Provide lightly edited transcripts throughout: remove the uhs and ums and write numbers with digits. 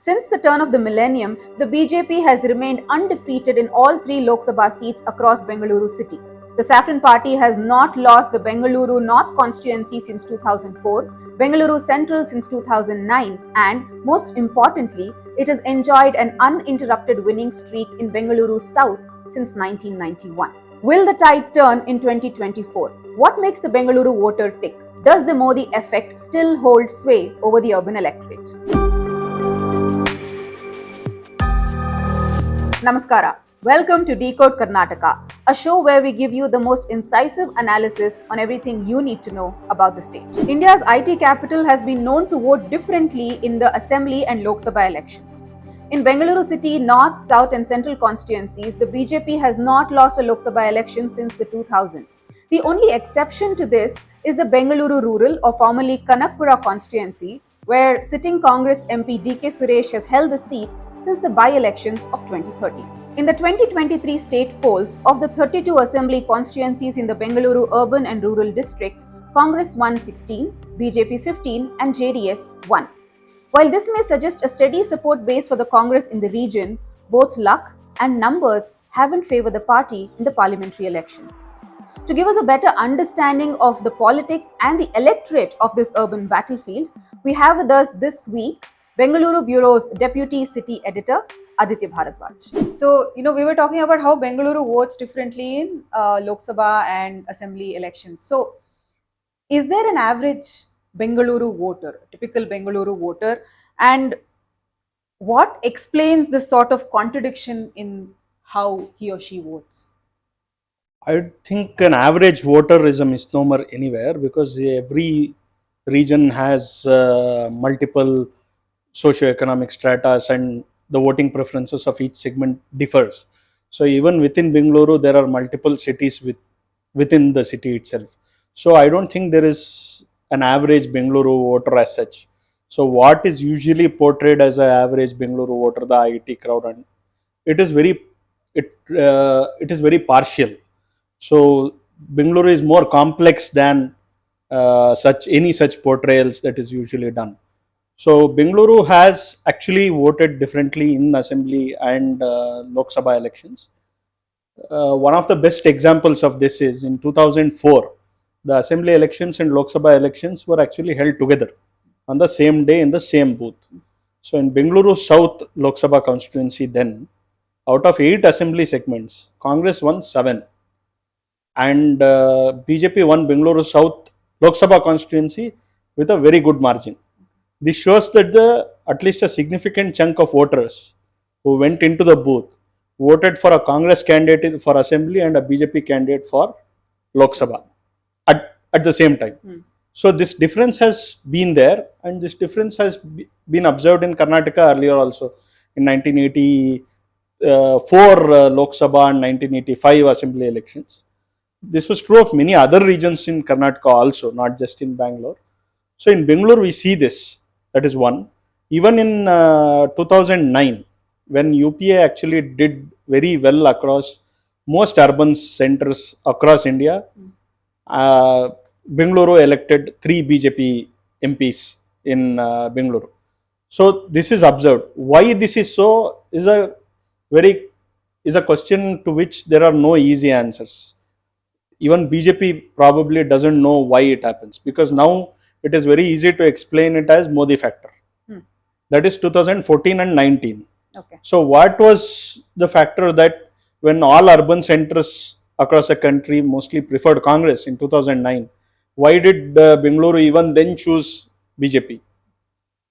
Since the turn of the millennium, the BJP has remained undefeated in all three Lok Sabha seats across Bengaluru city. The Saffron Party has not lost the Bengaluru North constituency since 2004, Bengaluru Central since 2009, and most importantly, it has enjoyed an uninterrupted winning streak in Bengaluru South since 1991. Will the tide turn in 2024? What makes the Bengaluru voter tick? Does the Modi effect still hold sway over the urban electorate? Namaskara. Welcome to Decode Karnataka, a show where we give you the most incisive analysis on everything you need to know about the state. India's IT capital has been known to vote differently in the Assembly and Lok Sabha elections. In Bengaluru City North, South and Central constituencies, the BJP has not lost a Lok Sabha election since the 2000s. The only exception to this is the Bengaluru Rural, or formerly Kanakapura constituency, where sitting Congress MP DK Suresh has held the seat since the by-elections of 2013. In the 2023 state polls, of the 32 assembly constituencies in the Bengaluru Urban and Rural districts, Congress won 16, BJP 15 and JDS 1. While this may suggest a steady support base for the Congress in the region, both luck and numbers haven't favoured the party in the parliamentary elections. To give us a better understanding of the politics and the electorate of this urban battlefield, we have with us this week Bengaluru Bureau's Deputy City Editor, Aditya Bharadwaj. So, we were talking about how Bengaluru votes differently in Lok Sabha and Assembly elections. So, is there an average Bengaluru voter, typical Bengaluru voter, and what explains this sort of contradiction in how he or she votes? I think an average voter is a misnomer anywhere, because every region has multiple socio-economic stratas and the voting preferences of each segment differs. So even within Bengaluru, there are multiple cities within the city itself. So I don't think there is an average Bengaluru voter as such. So what is usually portrayed as an average Bengaluru voter, the IT crowd, and it is very partial. So Bengaluru is more complex than any such portrayals that is usually done. So Bengaluru has actually voted differently in Assembly and Lok Sabha elections. One of the best examples of this is in 2004, the Assembly elections and Lok Sabha elections were actually held together on the same day in the same booth. So in Bengaluru South Lok Sabha constituency then, out of 8 assembly segments, Congress won 7 and BJP won Bengaluru South Lok Sabha constituency with a very good margin. This shows that at least a significant chunk of voters who went into the booth voted for a Congress candidate for Assembly and a BJP candidate for Lok Sabha at the same time. So this difference has been there, and this difference has been observed in Karnataka earlier also. In 1984 Lok Sabha and 1985 Assembly elections. This was true of many other regions in Karnataka also, not just in Bangalore. So in Bangalore we see this. That is one. Even in 2009, when UPA actually did very well across most urban centers across India, Bengaluru elected 3 BJP MPs in Bengaluru. So this is observed. Why this is so is a question to which there are no easy answers. Even BJP probably doesn't know why it happens, because now it is very easy to explain it as Modi factor. That is 2014 and 19. Okay. So what was the factor that when all urban centers across the country mostly preferred Congress in 2009, why did Bengaluru even then choose BJP?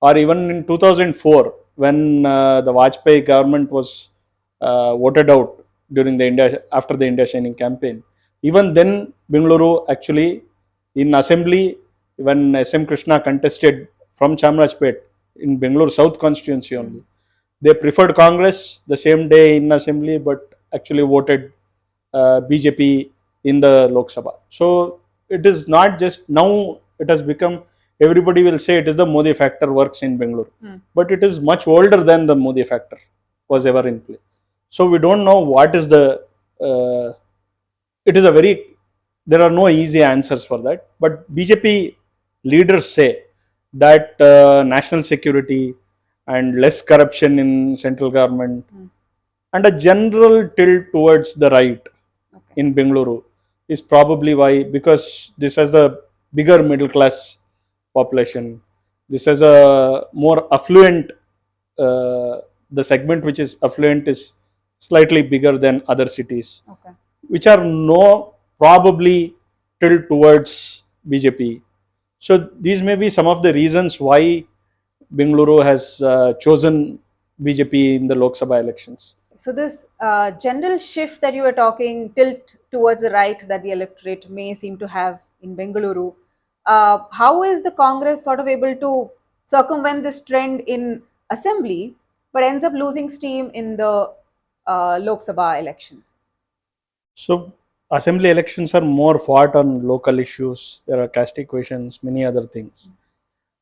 Or even in 2004, when the Vajpayee government was voted out during after the India Shining campaign, even then Bengaluru actually in Assembly, when SM Krishna contested from Chamarajpet in Bengaluru South constituency only, they preferred Congress the same day in Assembly, but actually voted BJP in the Lok Sabha. So it is not just now, it has become, everybody will say it is the Modi factor works in Bengaluru, but it is much older than the Modi factor was ever in play. So we don't know what is there are no easy answers for that, but BJP leaders say that national security and less corruption in central government, and a general tilt towards the right in Bengaluru is probably why, because this has a bigger middle class population. This has a more affluent, the segment which is affluent is slightly bigger than other cities, which are no probably tilt towards BJP. So these may be some of the reasons why Bengaluru has chosen BJP in the Lok Sabha elections. So this general shift that you were talking, tilt towards the right that the electorate may seem to have in Bengaluru, how is the Congress sort of able to circumvent this trend in Assembly, but ends up losing steam in the Lok Sabha elections? So assembly elections are more fought on local issues. There are caste equations, many other things.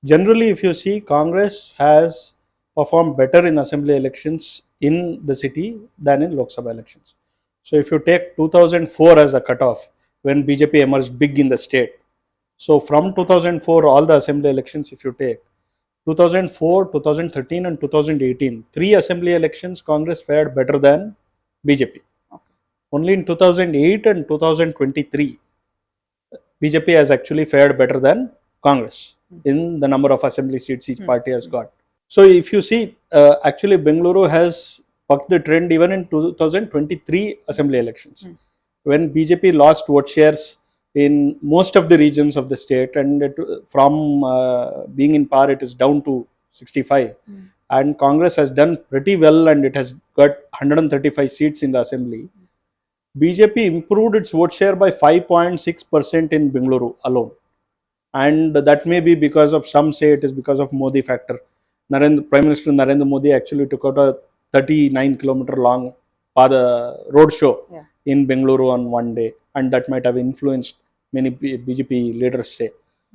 Generally, if you see, Congress has performed better in assembly elections in the city than in Lok Sabha elections. So if you take 2004 as a cutoff, when BJP emerged big in the state, so from 2004, all the assembly elections, if you take 2004, 2013 and 2018, three assembly elections, Congress fared better than BJP. Only in 2008 and 2023, BJP has actually fared better than Congress in the number of assembly seats each party has got. So if you see, actually Bengaluru has bucked the trend even in 2023 assembly elections, when BJP lost vote shares in most of the regions of the state, and from being in power, it is down to 65. And Congress has done pretty well, and it has got 135 seats in the assembly. BJP improved its vote share by 5.6% in Bengaluru alone. And that may be because of, some say it is because of Modi factor. Prime Minister Narendra Modi actually took out a 39-kilometer long road show in Bengaluru on one day, and that might have influenced many BJP leaders say.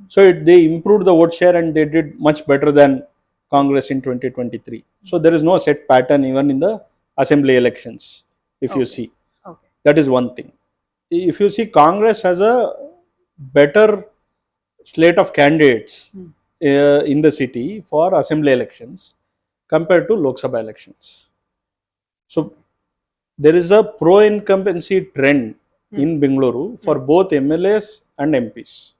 So they improved the vote share and they did much better than Congress in 2023. So there is no set pattern even in the assembly elections, if you see. That is one thing. If you see, Congress has a better slate of candidates in the city for assembly elections compared to Lok Sabha elections. So there is a pro-incumbency trend in Bengaluru for both MLAs and MPs.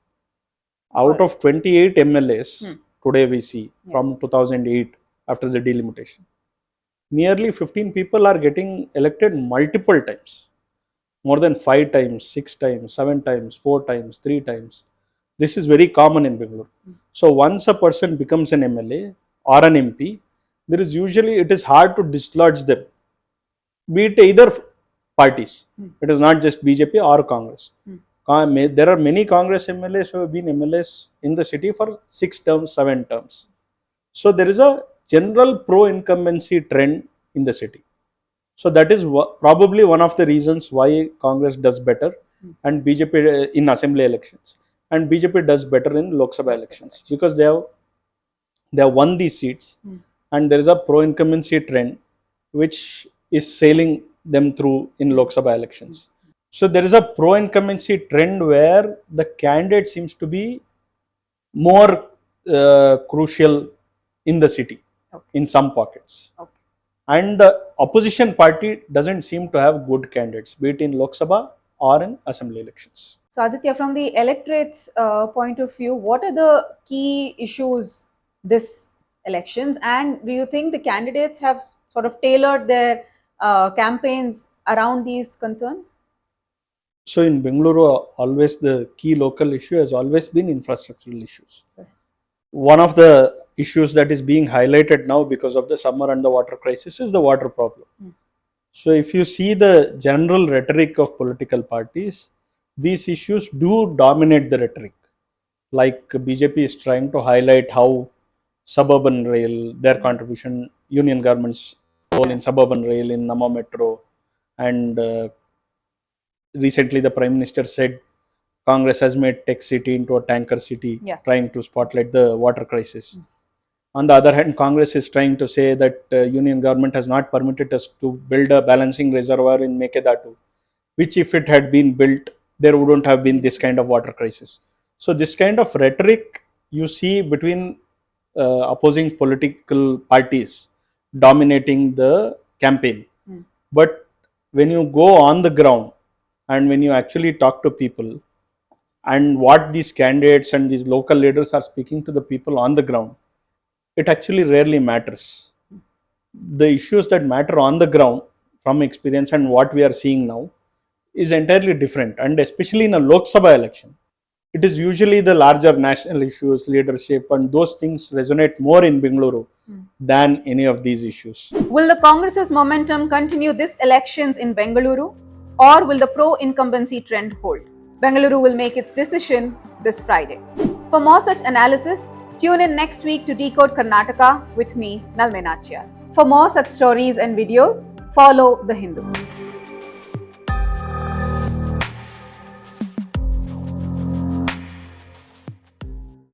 Out of 28 MLAs today we see from 2008 after the delimitation, nearly 15 people are getting elected multiple times. More than 5 times, 6 times, 7 times, 4 times, 3 times. This is very common in Bengaluru. So once a person becomes an MLA or an MP, there is usually, it is hard to dislodge them, be it either parties. It is not just BJP or Congress. There are many Congress MLAs who have been MLAs in the city for 6 terms, 7 terms. So there is a general pro-incumbency trend in the city. So that is probably one of the reasons why Congress does better and BJP in assembly elections, and BJP does better in Lok Sabha elections, because they have won these seats, and there is a pro-incumbency trend which is sailing them through in Lok Sabha elections. So there is a pro-incumbency trend where the candidate seems to be more crucial in the city in some pockets. And the opposition party doesn't seem to have good candidates, be it in Lok Sabha or in assembly elections. So Aditya, from the electorate's point of view, what are the key issues this elections, and do you think the candidates have sort of tailored their campaigns around these concerns? So in Bengaluru, always the key local issue has always been infrastructural issues. One of the issues that is being highlighted now because of the summer and the water crisis is the water problem. So if you see the general rhetoric of political parties, these issues do dominate the rhetoric. Like BJP is trying to highlight how suburban rail, their contribution, union government's role in suburban rail, in Nama Metro, and recently the Prime Minister said Congress has made Tech City into a tanker city, trying to spotlight the water crisis. On the other hand, Congress is trying to say that union government has not permitted us to build a balancing reservoir in Mekedatu, which if it had been built, there wouldn't have been this kind of water crisis. So this kind of rhetoric you see between opposing political parties dominating the campaign. But when you go on the ground and when you actually talk to people, and what these candidates and these local leaders are speaking to the people on the ground, it actually rarely matters. The issues that matter on the ground from experience and what we are seeing now is entirely different. And especially in a Lok Sabha election, it is usually the larger national issues, leadership, and those things resonate more in Bengaluru than any of these issues. Will the Congress's momentum continue this elections in Bengaluru, or will the pro-incumbency trend hold? Bengaluru will make its decision this Friday. For more such analysis, tune in next week to Decode Karnataka with me, Nalmenachia. For more such stories and videos, follow The Hindu.